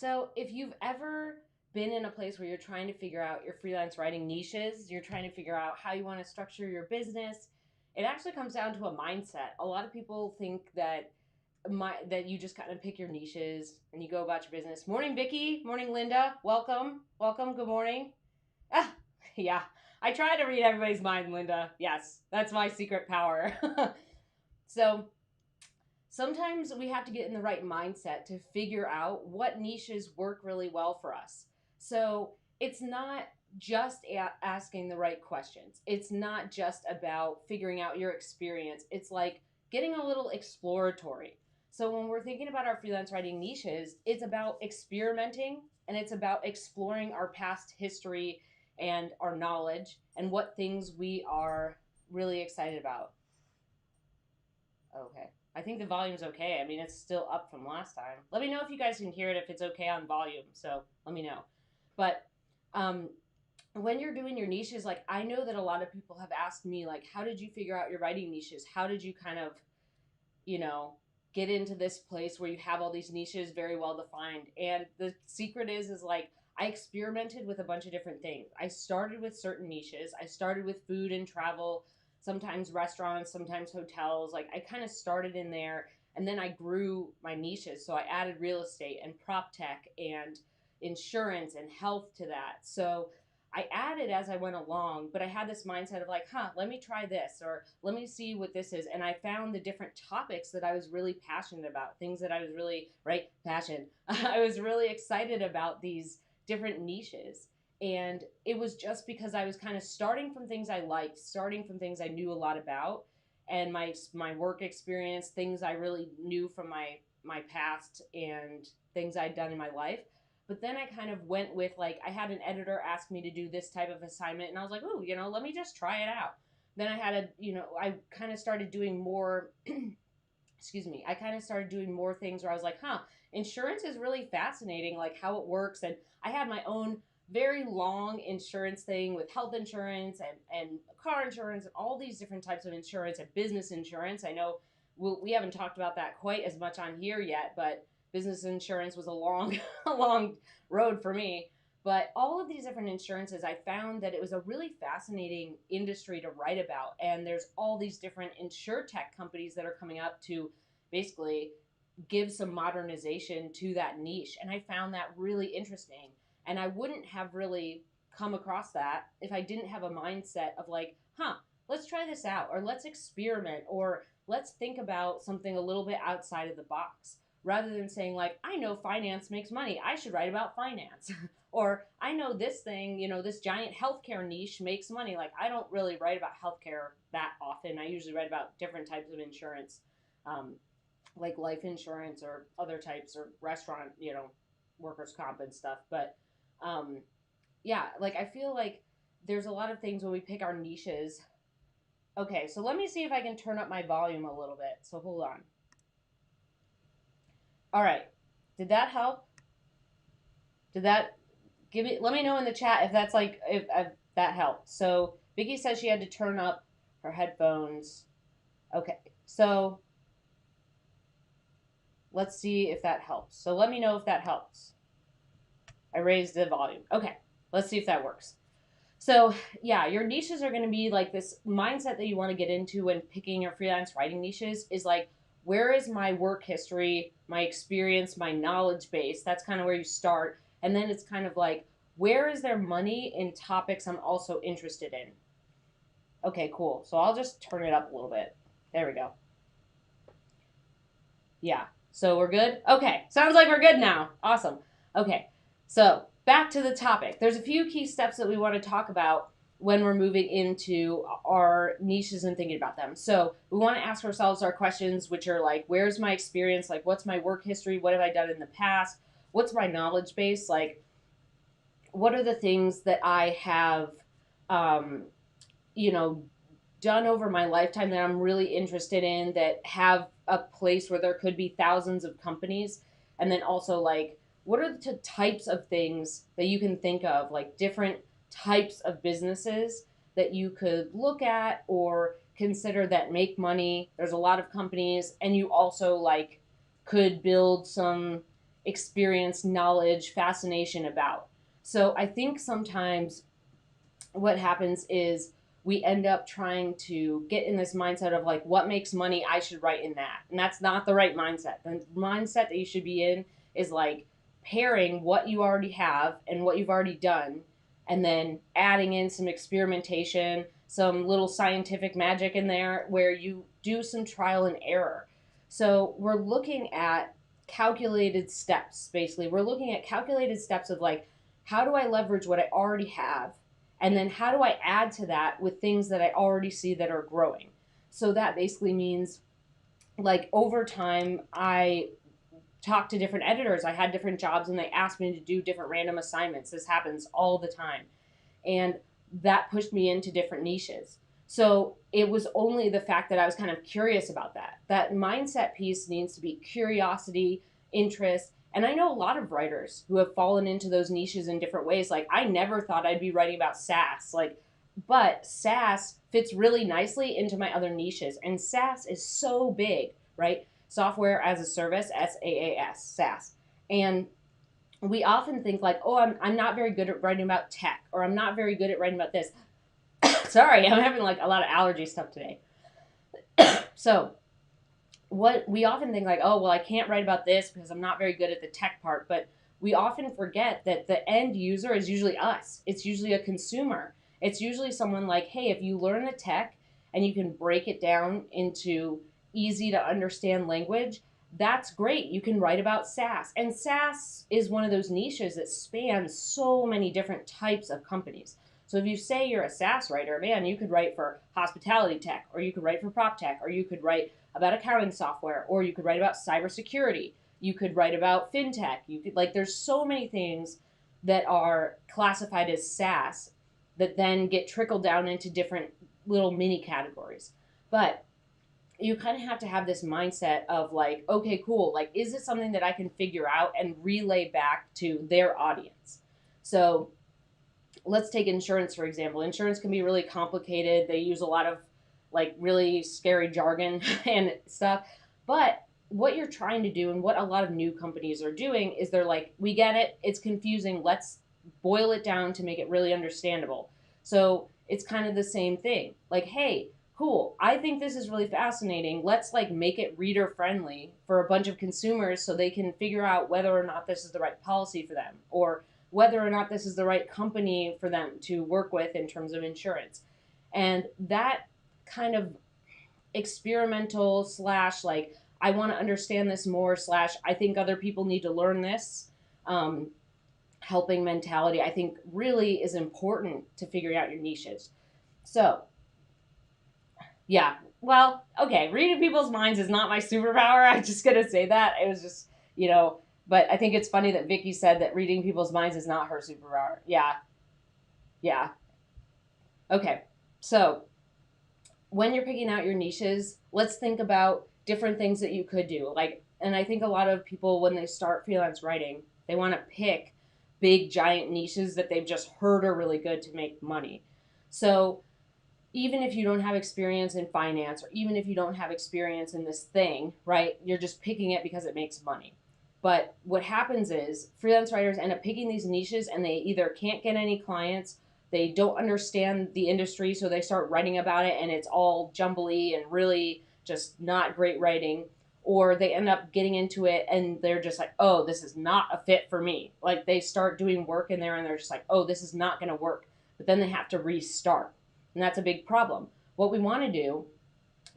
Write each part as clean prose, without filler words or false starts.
So, if you've ever been in a place where you're trying to figure out your freelance writing niches, you're trying to figure out how you want to structure your business, it actually comes down to a mindset. A lot of people think that that you just kind of pick your niches and you go about your business. Morning, Vicky. Morning, Linda. Welcome. Welcome. Good morning. Ah, yeah. I try to read everybody's mind, Linda. Yes, that's my secret power. So, sometimes we have to get in the right mindset to figure out what niches work really well for us. So it's not just asking the right questions. It's not just about figuring out your experience. It's like getting a little exploratory. So when we're thinking about our freelance writing niches, it's about experimenting and it's about exploring our past history and our knowledge and what things we are really excited about. Okay. I think the volume's okay. I mean, it's still up from last time. Let me know if you guys can hear it, if it's okay on volume. So let me know. But um, when you're doing your niches, like I know that a lot of people have asked me, like, how did you figure out your writing niches? How did you kind of, you know, get into this place where you have all these niches very well defined? And the secret is like, I experimented with a bunch of different things. I started with certain niches. I started with food and travel, sometimes restaurants, sometimes hotels. Like I kind of started in there and then I grew my niches. So I added real estate and prop tech and insurance and health to that. So I added as I went along, but I had this mindset of like, let me try this or let me see what this is. And I found the different topics that I was really passionate about, things that I was really, right, passion. I was really excited about these different niches. And it was just because I was kind of starting from things I liked, starting from things I knew a lot about, and my work experience, things I really knew from my past and things I'd done in my life. But then I kind of went with like I had an editor ask me to do this type of assignment, and I was like, "Ooh, let me just try it out." Then I had I kind of started doing more. Excuse me. I kind of started doing more things where I was like, insurance is really fascinating, like how it works. And I had my own very long insurance thing with health insurance and car insurance and all these different types of insurance and business insurance. I know we haven't talked about that quite as much on here yet, but business insurance was a long, a long road for me. But all of these different insurances, I found that it was a really fascinating industry to write about. And there's all these different insure tech companies that are coming up to basically give some modernization to that niche. And I found that really interesting. And I wouldn't have really come across that if I didn't have a mindset of like, let's try this out, or let's experiment, or let's think about something a little bit outside of the box. Rather than saying, like, I know finance makes money, I should write about finance. Or I know this thing, this giant healthcare niche makes money. Like, I don't really write about healthcare that often. I usually write about different types of insurance, um, like life insurance or other types or restaurant, workers' comp and stuff. But um, yeah, like I feel like there's a lot of things when we pick our niches. Okay, so let me see if I can turn up my volume a little bit. So hold on. All right. Did that help? Did that let me know in the chat if that's like if that helped. So Vicky says she had to turn up her headphones. Okay. So let's see if that helps. So let me know if that helps. I raised the volume. Okay. Let's see if that works. So, yeah, your niches are going to be like this mindset that you want to get into when picking your freelance writing niches is like, where is my work history, my experience, my knowledge base? That's kind of where you start. And then it's kind of like, where is there money in topics I'm also interested in? Okay, cool. So I'll just turn it up a little bit. There we go. Yeah. So we're good? Okay. Sounds like we're good now. Awesome. Okay. So back to the topic. There's a few key steps that we want to talk about when we're moving into our niches and thinking about them. So we want to ask ourselves our questions, which are like, where's my experience? Like, what's my work history? What have I done in the past? What's my knowledge base? Like, what are the things that I have, um, you know, done over my lifetime that I'm really interested in that have a place where there could be thousands of companies? And then also, like, what are the types of things that you can think of, like different types of businesses that you could look at or consider that make money? There's a lot of companies, and you also like could build some experience, knowledge, fascination about. So I think sometimes what happens is we end up trying to get in this mindset of like, what makes money, I should write in that. And that's not the right mindset. The mindset that you should be in is like pairing what you already have and what you've already done, and then adding in some experimentation, some little scientific magic in there where you do some trial and error. So we're looking at calculated steps, basically. We're looking at calculated steps of like, how do I leverage what I already have? And then how do I add to that with things that I already see that are growing? So that basically means like over time, I talked to different editors. I had different jobs and they asked me to do different random assignments. This happens all the time. And that pushed me into different niches. So it was only the fact that I was kind of curious about that. That mindset piece needs to be curiosity, interest. And I know a lot of writers who have fallen into those niches in different ways. Like I never thought I'd be writing about SaaS. But SaaS fits really nicely into my other niches. And SaaS is so big, right? Software as a service, SaaS, SaaS. And we often think like, oh, I'm not very good at writing about tech, or I'm not very good at writing about this. Sorry, I'm having like a lot of allergy stuff today. So what we often think like, oh, well, I can't write about this because I'm not very good at the tech part. But we often forget that the end user is usually us. It's usually a consumer. It's usually someone like, hey, if you learn the tech and you can break it down into easy to understand language, that's great. You can write about SaaS. And SaaS is one of those niches that spans so many different types of companies. So if you say you're a SaaS writer, man, you could write for hospitality tech, or you could write for prop tech, or you could write about accounting software, or you could write about cybersecurity. You could write about fintech. You could there's so many things that are classified as SaaS that then get trickled down into different little mini categories. But you kind of have to have this mindset of like, okay, cool. Like, is it something that I can figure out and relay back to their audience? So let's take insurance, for example. Insurance can be really complicated. They use a lot of like really scary jargon and stuff. But what you're trying to do and what a lot of new companies are doing is they're like, we get it. It's confusing. Let's boil it down to make it really understandable. So it's kind of the same thing. Like, hey, cool, I think this is really fascinating. Let's like make it reader friendly for a bunch of consumers so they can figure out whether or not this is the right policy for them, or whether or not this is the right company for them to work with in terms of insurance. And that kind of experimental slash like, I want to understand this more slash I think other people need to learn this, helping mentality, I think really is important to figuring out your niches. So yeah. Well, okay. Reading people's minds is not my superpower. I'm just going to say that. It was just, but I think it's funny that Vicky said that reading people's minds is not her superpower. Yeah. Yeah. Okay. So when you're picking out your niches, let's think about different things that you could do. And I think a lot of people, when they start freelance writing, they want to pick big, giant niches that they've just heard are really good to make money. So even if you don't have experience in finance, or even if you don't have experience in this thing, right, you're just picking it because it makes money. But what happens is freelance writers end up picking these niches and they either can't get any clients, they don't understand the industry, so they start writing about it and it's all jumbly and really just not great writing, or they end up getting into it and they're just like, oh, this is not a fit for me. Like they start doing work in there and they're just like, oh, this is not going to work. But then they have to restart. And that's a big problem. What we want to do,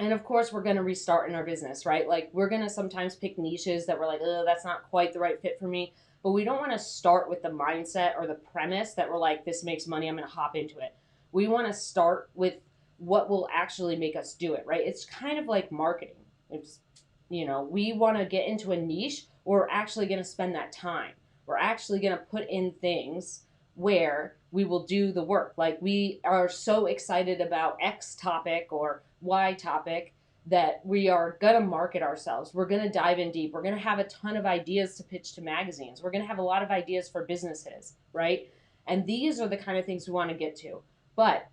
and of course we're going to restart in our business, right? Like we're going to sometimes pick niches that we're like, oh, that's not quite the right fit for me. But we don't want to start with the mindset or the premise that we're like, this makes money, I'm going to hop into it. We want to start with what will actually make us do it, right? It's kind of like marketing. It's, we want to get into a niche where we're actually going to spend that time. We're actually going to put in things where we will do the work. Like we are so excited about X topic or Y topic that we are going to market ourselves. We're going to dive in deep. We're going to have a ton of ideas to pitch to magazines. We're going to have a lot of ideas for businesses, right? And these are the kind of things we want to get to. But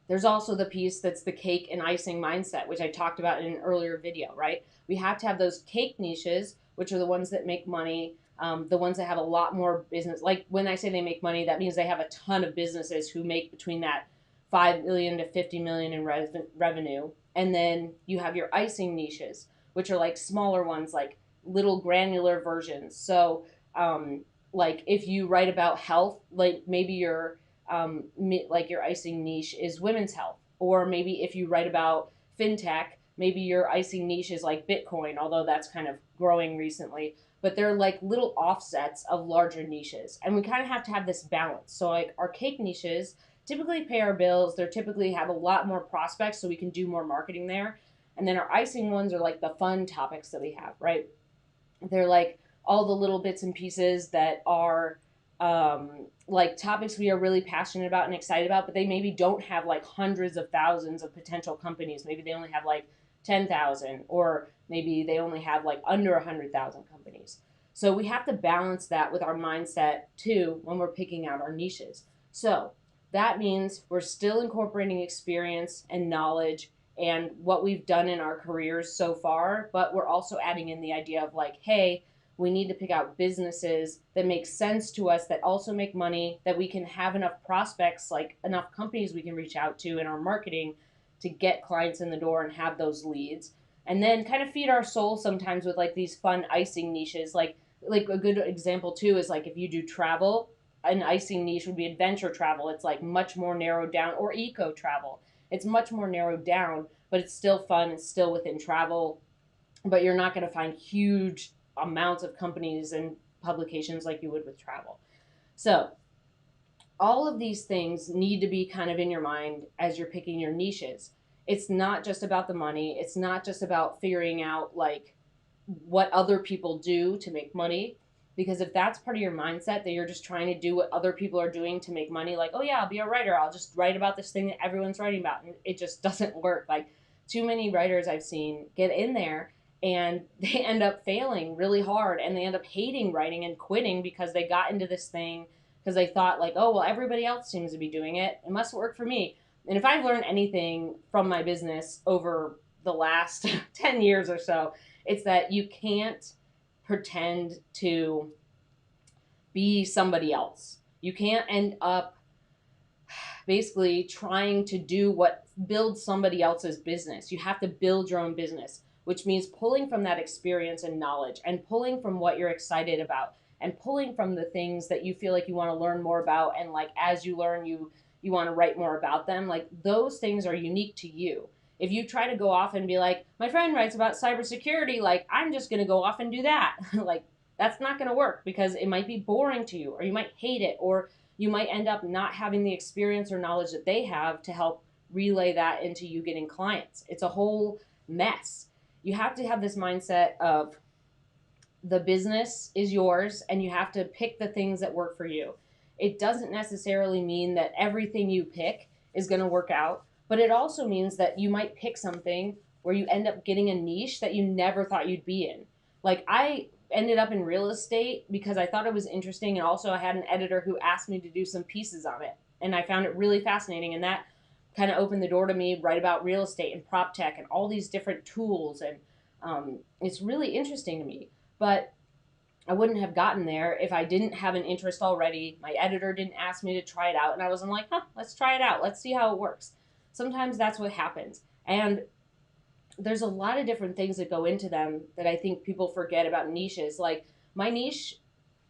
there's also the piece that's the cake and icing mindset, which I talked about in an earlier video, right? We have to have those cake niches, which are the ones that make money, The ones that have a lot more business, like when I say they make money, that means they have a ton of businesses who make between that 5 million to 50 million in revenue. And then you have your icing niches, which are like smaller ones, like little granular versions. So, like if you write about health, like maybe like your icing niche is women's health, or maybe if you write about fintech, maybe your icing niche is like Bitcoin, although that's kind of growing recently. But they're like little offsets of larger niches, and we kind of have to have this balance. So like our cake niches typically pay our bills. They're typically have a lot more prospects, so we can do more marketing there. And then our icing ones are like the fun topics that we have, right? They're like all the little bits and pieces that are like topics we are really passionate about and excited about, but they maybe don't have like hundreds of thousands of potential companies. Maybe they only have like 10,000, or maybe they only have like under 100,000 companies. So we have to balance that with our mindset too when we're picking out our niches. So that means we're still incorporating experience and knowledge and what we've done in our careers so far, but we're also adding in the idea of like, hey, we need to pick out businesses that make sense to us, that also make money, that we can have enough prospects, like enough companies we can reach out to in our marketing to get clients in the door and have those leads. And then kind of feed our soul sometimes with like these fun icing niches. Like a good example too is like if you do travel, an icing niche would be adventure travel. It's like much more narrowed down, or eco travel. It's much more narrowed down, but it's still fun. It's still within travel, but you're not going to find huge amounts of companies and publications like you would with travel. So all of these things need to be kind of in your mind as you're picking your niches. It's not just about the money. It's not just about figuring out like what other people do to make money. Because if that's part of your mindset, that you're just trying to do what other people are doing to make money, like, oh yeah, I'll be a writer, I'll just write about this thing that everyone's writing about, and it just doesn't work. Like too many writers I've seen get in there and they end up failing really hard, and they end up hating writing and quitting because they got into this thing because they thought like, oh well, everybody else seems to be doing it, it must work for me. And if I've learned anything from my business over the last 10 years or so, it's that you can't pretend to be somebody else. You can't end up basically trying to do what builds somebody else's business. You have to build your own business, which means pulling from that experience and knowledge, and pulling from what you're excited about, and pulling from the things that you feel like you want to learn more about, and like as you learn, you want to write more about them. Like those things are unique to you. If you try to go off and be like, my friend writes about cybersecurity, like I'm just going to go off and do that, like that's not going to work, because it might be boring to you, or you might hate it, or you might end up not having the experience or knowledge that they have to help relay that into you getting clients. It's a whole mess. You have to have this mindset of the business is yours, and you have to pick the things that work for you. It doesn't necessarily mean that everything you pick is going to work out, but it also means that you might pick something where you end up getting a niche that you never thought you'd be in. Like I ended up in real estate because I thought it was interesting, and also I had an editor who asked me to do some pieces on it, and I found it really fascinating, and that kind of opened the door to me write about real estate and prop tech and all these different tools, and it's really interesting to me. But I wouldn't have gotten there if I didn't have an interest already. My editor didn't ask me to try it out, and I wasn't like, let's try it out. Let's see how it works. Sometimes that's what happens. And there's a lot of different things that go into them that I think people forget about niches. Like my niche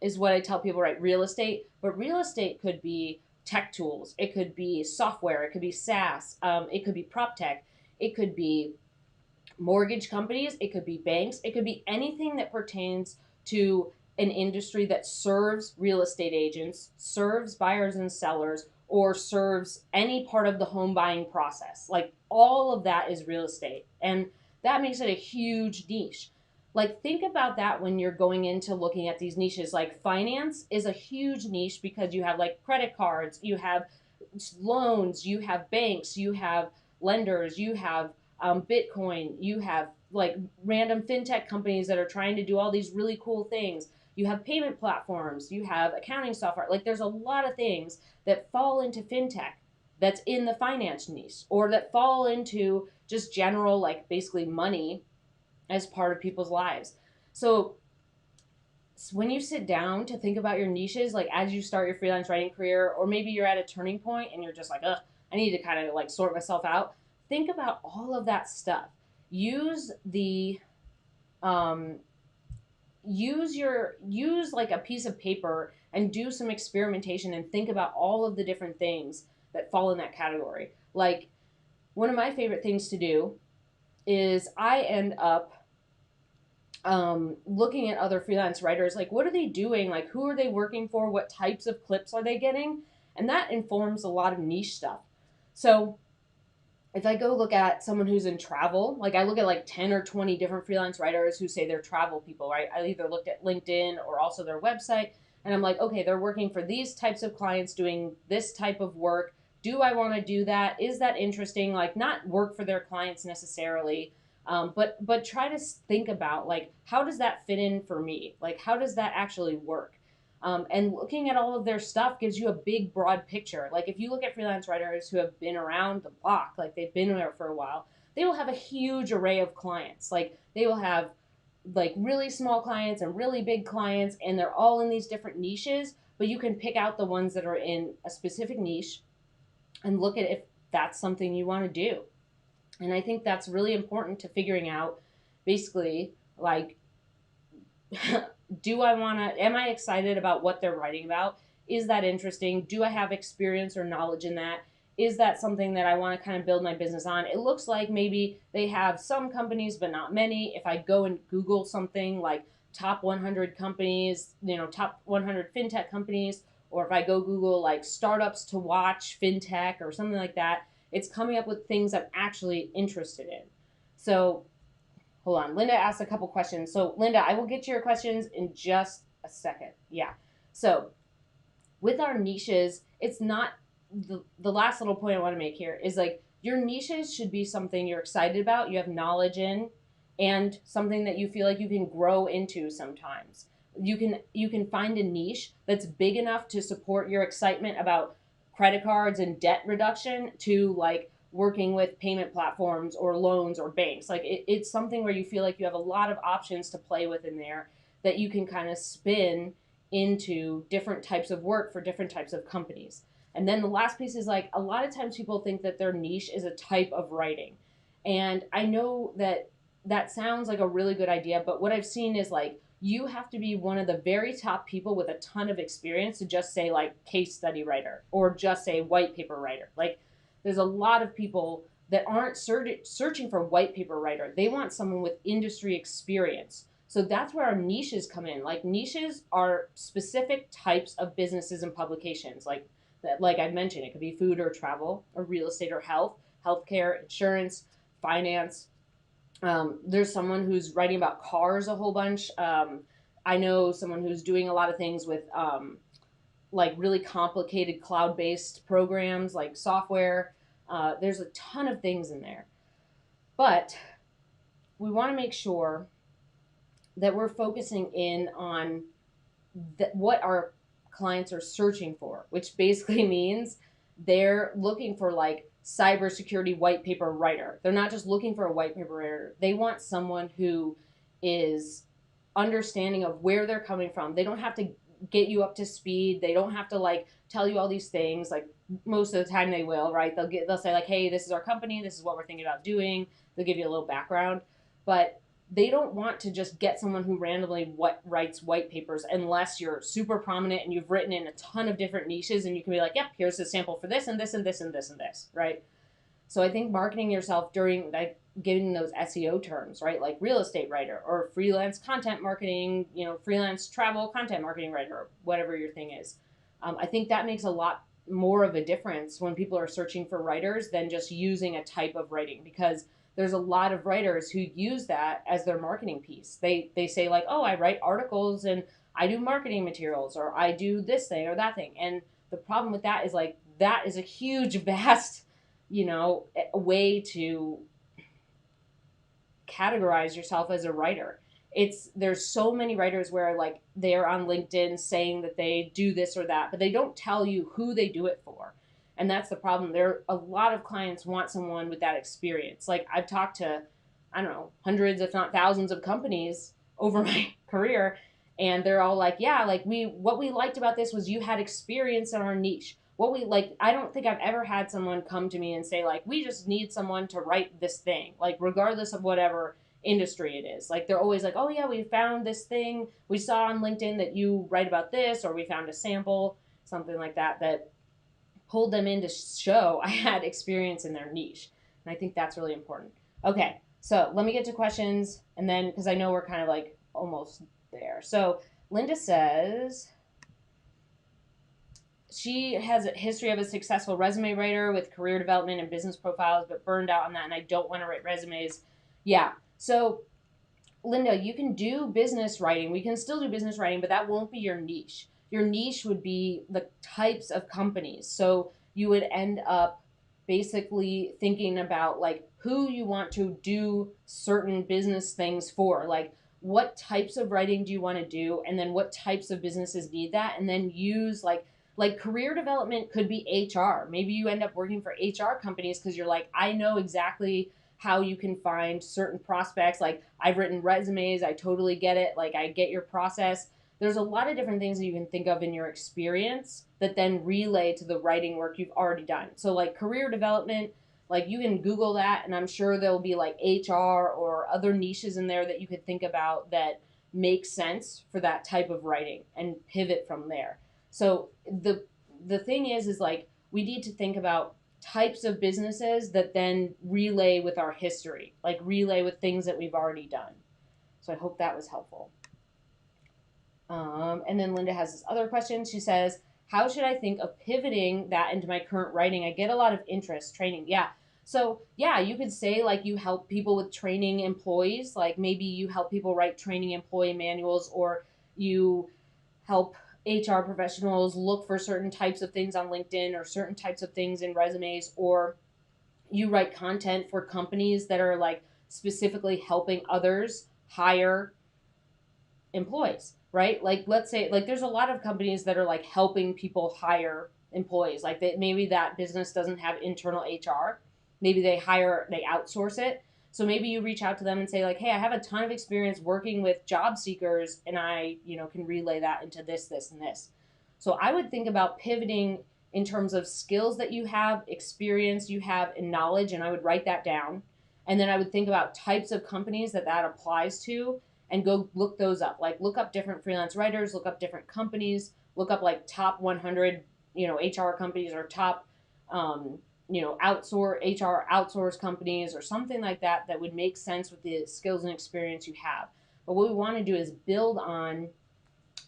is what I tell people, right? Real estate, but real estate could be tech tools. It could be software. It could be SaaS. It could be prop tech. It could be mortgage companies. It could be banks. It could be anything that pertains to an industry that serves real estate agents, serves buyers and sellers, or serves any part of the home buying process. Like all of that is real estate. And that makes it a huge niche. Like think about that when you're going into looking at these niches. Like finance is a huge niche because you have like credit cards, you have loans, you have banks, you have lenders, you have Bitcoin, you have like random fintech companies that are trying to do all these really cool things. You have payment platforms, you have accounting software. Like there's a lot of things that fall into fintech that's in the finance niche, or that fall into just general, like basically money as part of people's lives. So when you sit down to think about your niches, like as you start your freelance writing career, or maybe you're at a turning point and you're just like, ugh, I need to kind of like sort myself out. Think about all of that stuff. Use the um, use like a piece of paper and do some experimentation and think about all of the different things that fall in that category. Like one of my favorite things to do is I end up looking at other freelance writers, like what are they doing, like who are they working for, what types of clips are they getting, and that informs a lot of niche stuff. So if I go look at someone who's in travel, like I look at like 10 or 20 different freelance writers who say they're travel people, right? I either looked at LinkedIn or also their website, and I'm like, okay, they're working for these types of clients doing this type of work. Do I want to do that? Is that interesting? Like, not work for their clients necessarily, but try to think about like, how does that fit in for me? Like, how does that actually work? And looking at all of their stuff gives you a big, broad picture. Like if you look at freelance writers who have been around the block, like they've been there for a while, they will have a huge array of clients. Like they will have like really small clients and really big clients, and they're all in these different niches, but you can pick out the ones that are in a specific niche and look at if that's something you want to do. And I think that's really important to figuring out basically like do I want to, am I excited about what they're writing about? Is that interesting? Do I have experience or knowledge in that? Is that something that I want to kind of build my business on? It looks like maybe they have some companies, but not many. If I go and Google something like top 100 companies, top 100 fintech companies, or if I go Google like startups to watch fintech or something like that, it's coming up with things I'm actually interested in. So hold on. Linda asked a couple questions. So, Linda, I will get to your questions in just a second. Yeah. So, with our niches, it's not the last little point I want to make here is like your niches should be something you're excited about, you have knowledge in, and something that you feel like you can grow into sometimes. You can find a niche that's big enough to support your excitement about credit cards and debt reduction to like working with payment platforms or loans or banks. Like it's something where you feel like you have a lot of options to play with in there that you can kind of spin into different types of work for different types of companies. And then the last piece is like a lot of times people think that their niche is a type of writing. And I know that that sounds like a really good idea, but what I've seen is like you have to be one of the very top people with a ton of experience to just say like case study writer or just say white paper writer. Like there's a lot of people that aren't searching for white paper writer. They want someone with industry experience. So that's where our niches come in. Like niches are specific types of businesses and publications. Like that, like I mentioned, it could be food or travel or real estate or health, healthcare, insurance, finance. There's someone who's writing about cars a whole bunch. I know someone who's doing a lot of things with like really complicated cloud-based programs like software. There's a ton of things in there. But we want to make sure that we're focusing in on what our clients are searching for, which basically means they're looking for like cybersecurity white paper writer. They're not just looking for a white paper writer. They want someone who is understanding of where they're coming from. They don't have to get you up to speed. They don't have to like tell you all these things. Like most of the time they will, right? They'll say like, hey, this is our company. This is what we're thinking about doing. They'll give you a little background, but they don't want to just get someone who randomly writes white papers unless you're super prominent and you've written in a ton of different niches and you can be like, yep, here's a sample for this and this and this and this and this, right? So I think marketing yourself during like giving those SEO terms, right? Like real estate writer or freelance content marketing, freelance travel content marketing writer, or whatever your thing is. I think that makes a lot more of a difference when people are searching for writers than just using a type of writing, because there's a lot of writers who use that as their marketing piece. They say like, oh, I write articles and I do marketing materials or I do this thing or that thing. And the problem with that is like, that is a huge, vast, way to categorize yourself as a writer. There's so many writers where like they're on LinkedIn saying that they do this or that, but they don't tell you who they do it for. And that's the problem. A lot of clients want someone with that experience. Like I've talked to, I don't know, hundreds, if not thousands of companies over my career. And they're all like, yeah, like what we liked about this was you had experience in our niche. What we like, I don't think I've ever had someone come to me and say like, we just need someone to write this thing, like regardless of whatever industry it is. Like they're always like, oh yeah, we found this thing we saw on LinkedIn that you write about this, or we found a sample, something like that, that pulled them in to show I had experience in their niche. And I think that's really important. Okay, so let me get to questions, and then because I know we're kind of like almost there. So Linda says she has a history of a successful resume writer with career development and business profiles, but burned out on that, and I don't want to write resumes. Yeah. So Linda, you can do business writing. We can still do business writing, but that won't be your niche. Your niche would be the types of companies. So you would end up basically thinking about like who you want to do certain business things for. Like what types of writing do you want to do, and then what types of businesses need that, and then use like career development could be HR. Maybe you end up working for HR companies because you're like, I know exactly how you can find certain prospects. Like I've written resumes, I totally get it. Like I get your process. There's a lot of different things that you can think of in your experience that then relay to the writing work you've already done. So like career development, like you can Google that, and I'm sure there'll be like HR or other niches in there that you could think about that make sense for that type of writing and pivot from there. So the thing is like we need to think about types of businesses that then relay with our history, like relay with things that we've already done. So I hope that was helpful. And then Linda has this other question. She says, how should I think of pivoting that into my current writing? I get a lot of interest training. Yeah. So yeah, you could say like you help people with training employees. Like maybe you help people write training employee manuals, or you help HR professionals look for certain types of things on LinkedIn or certain types of things in resumes, or you write content for companies that are like specifically helping others hire employees, right? Like let's say like there's a lot of companies that are like helping people hire employees. Like that maybe that business doesn't have internal HR. Maybe they outsource it. So maybe you reach out to them and say like, hey, I have a ton of experience working with job seekers, and I, can relay that into this, this, and this. So I would think about pivoting in terms of skills that you have, experience you have, and knowledge, and I would write that down. And then I would think about types of companies that applies to, and go look those up. Like look up different freelance writers, look up different companies, look up like top 100, HR companies, or top, HR outsource companies, or something like that would make sense with the skills and experience you have. But what we want to do is build on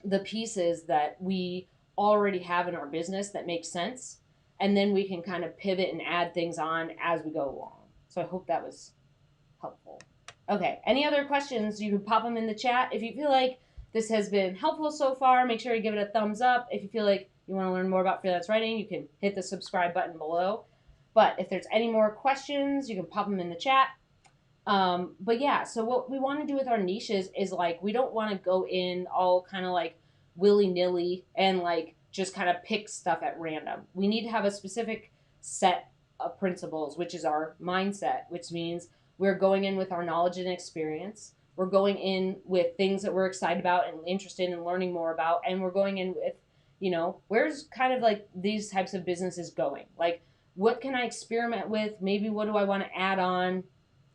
the pieces that we already have in our business that make sense, and then we can kind of pivot and add things on as we go along. So I hope that was helpful. Okay, any other questions, you can pop them in the chat. If you feel like this has been helpful so far, make sure you give it a thumbs up. If you feel like you want to learn more about freelance writing, you can hit the subscribe button below. But if there's any more questions, you can pop them in the chat. But yeah, so what we want to do with our niches is like, we don't want to go in all kind of like willy-nilly and like just kind of pick stuff at random. We need to have a specific set of principles, which is our mindset, which means we're going in with our knowledge and experience. We're going in with things that we're excited about and interested in learning more about. And we're going in with, where's kind of like these types of businesses going? Like, what can I experiment with? Maybe what do I want to add on?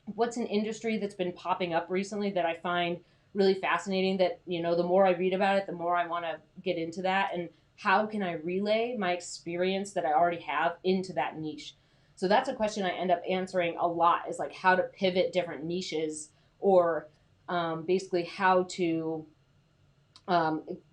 What's an industry that's been popping up recently that I find really fascinating, that, the more I read about it, the more I want to get into that. And how can I relay my experience that I already have into that niche? So that's a question I end up answering a lot, is like how to pivot different niches, or basically how to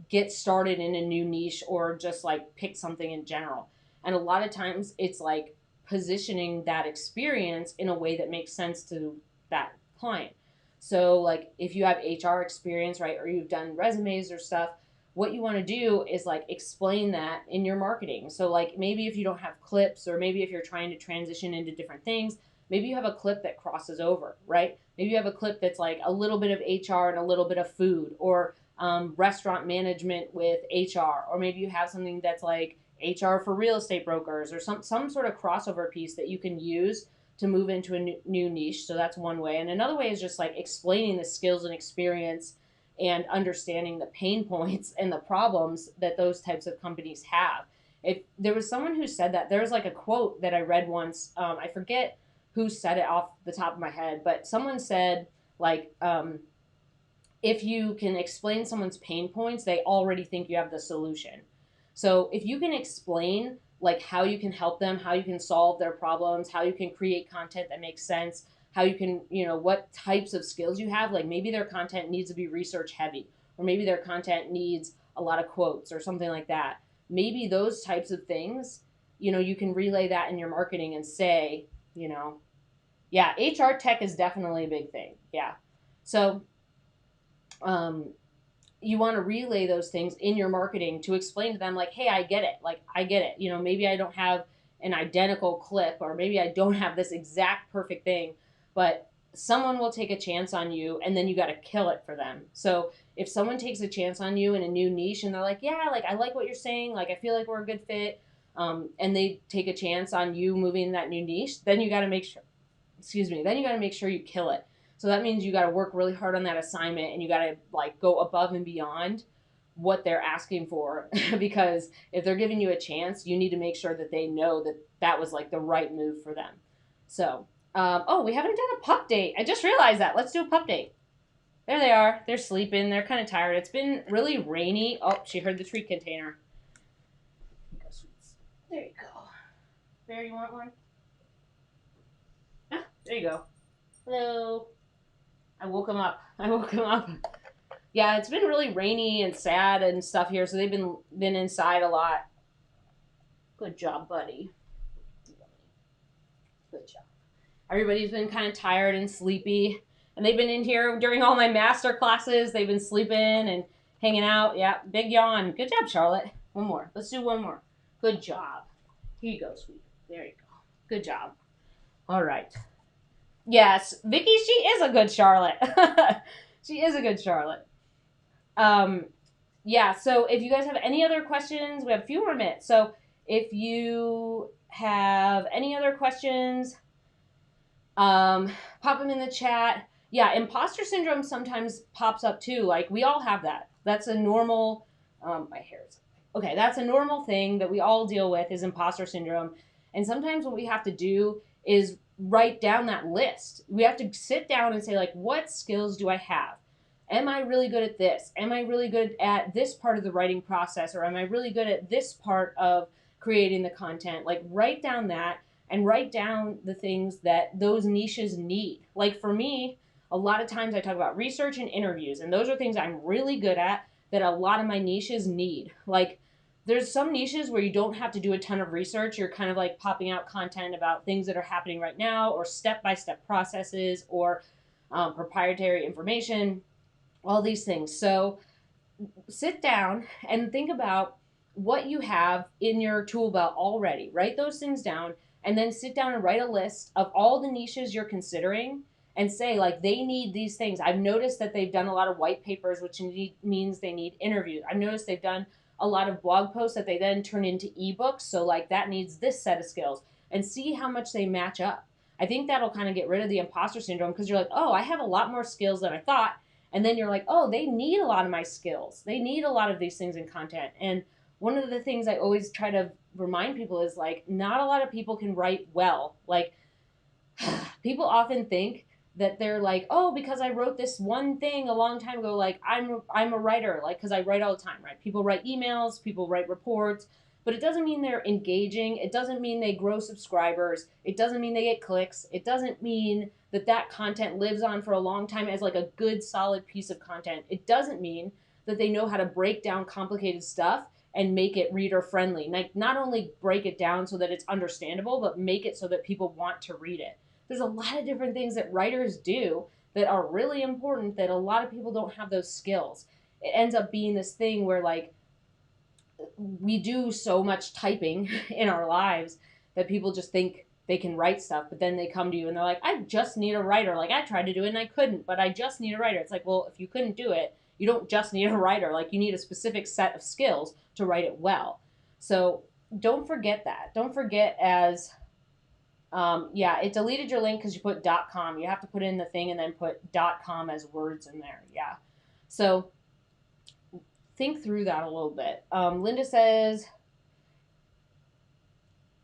get started in a new niche, or just like pick something in general. And a lot of times it's like positioning that experience in a way that makes sense to that client. So like if you have HR experience, right, or you've done resumes or stuff, what you want to do is like explain that in your marketing. So like maybe if you don't have clips, or maybe if you're trying to transition into different things, maybe you have a clip that crosses over, right? Maybe you have a clip that's like a little bit of HR and a little bit of food, or restaurant management with HR, or maybe you have something that's like HR for real estate brokers, or some sort of crossover piece that you can use to move into a new niche. So that's one way. And another way is just like explaining the skills and experience and understanding the pain points and the problems that those types of companies have. If there was someone who said that, there was like a quote that I read once. I forget who said it off the top of my head, but someone said like, if you can explain someone's pain points, they already think you have the solution. So if you can explain like how you can help them, how you can solve their problems, how you can create content that makes sense, how you can, what types of skills you have, like maybe their content needs to be research heavy, or maybe their content needs a lot of quotes or something like that. Maybe those types of things, you can relay that in your marketing and say, yeah, HR tech is definitely a big thing. Yeah. So, you want to relay those things in your marketing to explain to them like, hey, I get it. Like, I get it. Maybe I don't have an identical clip, or maybe I don't have this exact perfect thing, but someone will take a chance on you, and then you got to kill it for them. So if someone takes a chance on you in a new niche and they're like, yeah, like I like what you're saying, like I feel like we're a good fit, and they take a chance on you moving in that new niche, then you got to make sure, then you got to make sure you kill it. So that means you got to work really hard on that assignment, and you got to like go above and beyond what they're asking for because if they're giving you a chance, you need to make sure that they know that that was like the right move for them. So, oh, we haven't done a pup date. I just realized that. Let's do a pup date. There they are. They're sleeping. They're kind of tired. It's been really rainy. Oh, she heard the treat container. There you go. Bear, you want one? Ah, there you go. Hello. I woke him up. Yeah, it's been really rainy and sad and stuff here, so they've been inside a lot. Good job, buddy. Good job. Everybody's been kind of tired and sleepy, and they've been in here during all my master classes. They've been sleeping and hanging out. Yeah, big yawn. Good job, Charlotte. One more. Let's do one more. Good job. Here you go, sweetie. There you go. Good job. All right. Yes, Vicky, she is a good Charlotte. She is a good Charlotte. Yeah, so if you guys have any other questions, we have a few more minutes. So if you have any other questions, pop them in the chat. Yeah, imposter syndrome sometimes pops up too. Like, we all have that. That's a normal, my hair's, okay, that's a normal thing that we all deal with, is imposter syndrome. And sometimes what we have to do is write down that list. We have to sit down and say, like, what skills do I have? Am I really good at this? Am I really good at this part of the writing process? Or am I really good at this part of creating the content? Like, write down that, and write down the things that those niches need. Like, for me, a lot of times I talk about research and interviews, and those are things I'm really good at that a lot of my niches need. Like, there's some niches where you don't have to do a ton of research. You're kind of like popping out content about things that are happening right now, or step-by-step processes, or proprietary information, all these things. So sit down and think about what you have in your tool belt already. Write those things down, and then sit down and write a list of all the niches you're considering, and say, like, they need these things. I've noticed that they've done a lot of white papers, which means they need interviews. I've noticed they've done a lot of blog posts that they then turn into ebooks. So like, that needs this set of skills, and see how much they match up. I think that'll kind of get rid of the imposter syndrome, because you're like, oh, I have a lot more skills than I thought. And then you're like, oh, they need a lot of my skills. They need a lot of these things in content. And one of the things I always try to remind people is, like, not a lot of people can write well. Like, people often think that they're like, oh, because I wrote this one thing a long time ago, like I'm a writer, like, because I write all the time, right? People write emails, people write reports, but it doesn't mean they're engaging. It doesn't mean they grow subscribers. It doesn't mean they get clicks. It doesn't mean that content lives on for a long time as like a good, solid piece of content. It doesn't mean that they know how to break down complicated stuff and make it reader friendly. Like, not only break it down so that it's understandable, but make it so that people want to read it. There's a lot of different things that writers do that are really important, that a lot of people don't have those skills. It ends up being this thing where, like, we do so much typing in our lives that people just think they can write stuff, but then they come to you and they're like, I just need a writer. Like, I tried to do it and I couldn't, but I just need a writer. It's like, well, if you couldn't do it, you don't just need a writer. Like, you need a specific set of skills to write it well. So don't forget that. Don't forget as... yeah, it deleted your link because you put .com. You have to put in the thing and then put .com as words in there. Yeah. So think through that a little bit. Linda says,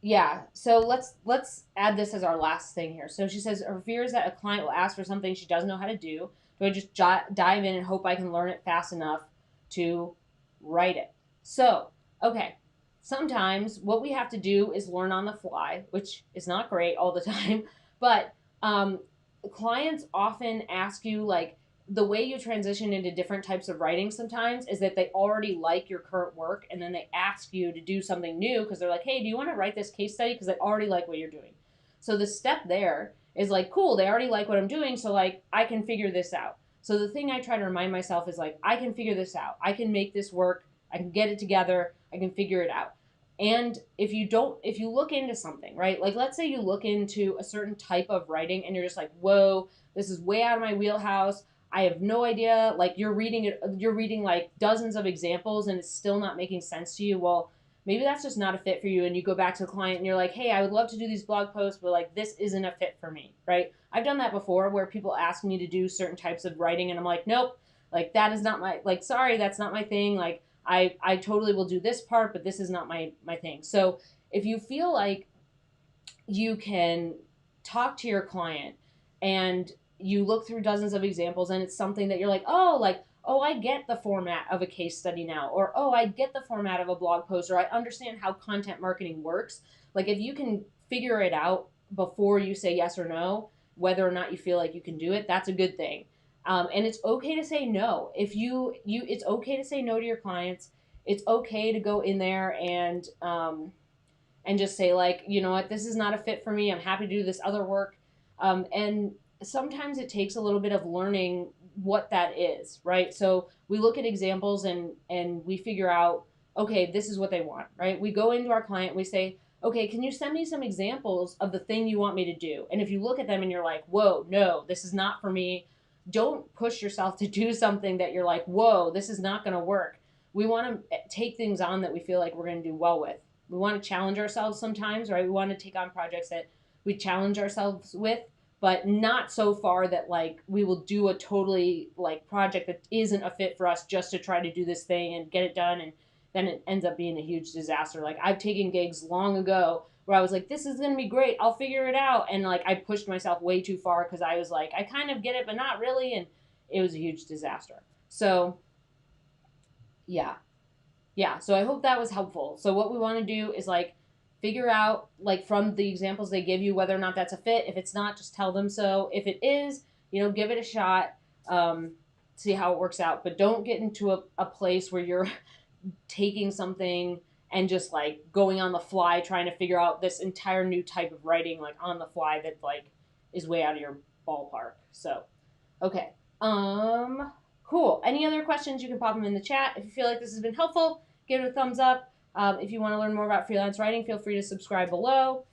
yeah, so let's add this as our last thing here. So she says her fear is that a client will ask for something she doesn't know how to do. Do I just dive in and hope I can learn it fast enough to write it? So, okay, sometimes what we have to do is learn on the fly, which is not great all the time, but clients often ask you, like, the way you transition into different types of writing sometimes is that they already like your current work, and then they ask you to do something new because they're like, hey, do you want to write this case study? Because they already like what you're doing. So the step there is like, cool, they already like what I'm doing, so like I can figure this out. So the thing I try to remind myself is like, I can figure this out. I can make this work. I can get it together. I can figure it out. And if you look into something, right? Like, let's say you look into a certain type of writing and you're just like, whoa, this is way out of my wheelhouse. I have no idea. Like, you're reading like dozens of examples and it's still not making sense to you. Well, maybe that's just not a fit for you. And you go back to the client and you're like, hey, I would love to do these blog posts, but like, this isn't a fit for me, right? I've done that before where people ask me to do certain types of writing and I'm like, nope, like that is not my, like, sorry, that's not my thing. Like, I totally will do this part, but this is not my thing. So if you feel like you can talk to your client and you look through dozens of examples and it's something that you're like, oh, I get the format of a case study now, or oh, I get the format of a blog post, or I understand how content marketing works. Like, if you can figure it out before you say yes or no, whether or not you feel like you can do it, that's a good thing. And it's okay to say no. If it's okay to say no to your clients. It's okay to go in there and just say, like, you know what, this is not a fit for me. I'm happy to do this other work. And sometimes it takes a little bit of learning what that is, right? So we look at examples and we figure out, okay, this is what they want, right? We go into our client, we say, okay, can you send me some examples of the thing you want me to do? And if you look at them and you're like, whoa, no, this is not for me, don't push yourself to do something that you're like, whoa, this is not going to work. We want to take things on that we feel like we're going to do well with. We want to challenge ourselves sometimes, right? We want to take on projects that we challenge ourselves with, but not so far that like we will do a totally like project that isn't a fit for us just to try to do this thing and get it done, and then it ends up being a huge disaster. Like, I've taken gigs long ago where I was like, this is going to be great, I'll figure it out, and like I pushed myself way too far because I was like, I kind of get it but not really, and it was a huge disaster. So yeah, so I hope that was helpful. So what we want to do is like figure out, like, from the examples they give you, whether or not that's a fit. If it's not, just tell them so. If it is, give it a shot, see how it works out. But don't get into a place where you're taking something and just like going on the fly trying to figure out this entire new type of writing, like on the fly, that like is way out of your ballpark. So okay, cool. Any other questions, you can pop them in the chat. If you feel like this has been helpful, give it a thumbs up. If you want to learn more about freelance writing, feel free to subscribe below.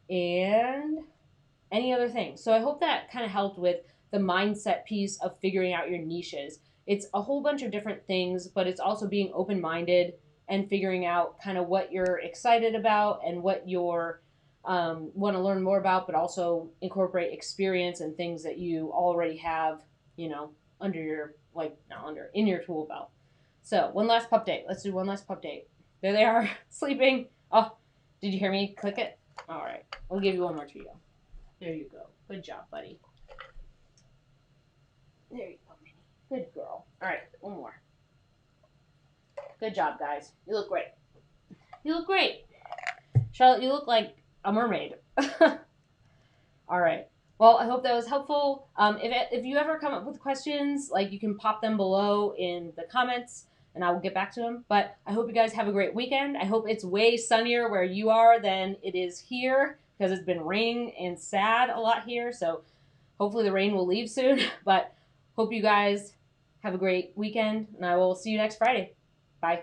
And any other things. So I hope that kind of helped with the mindset piece of figuring out your niches. It's a whole bunch of different things, but it's also being open-minded and figuring out kind of what you're excited about and what you're want to learn more about, but also incorporate experience and things that you already have, under your, in your tool belt. So one last pup date. Let's do one last pup date. There they are, sleeping. Oh, did you hear me click it? All right, we'll give you one more treat. There you go. Good job, buddy. There you go, Minnie. Good girl. All right, one more. Good job, guys. You look great. You look great. Charlotte, you look like a mermaid. All right. Well, I hope that was helpful. If you ever come up with questions, like, you can pop them below in the comments and I will get back to them. But I hope you guys have a great weekend. I hope it's way sunnier where you are than it is here, because it's been raining and sad a lot here. So hopefully the rain will leave soon. But hope you guys have a great weekend, and I will see you next Friday. Bye.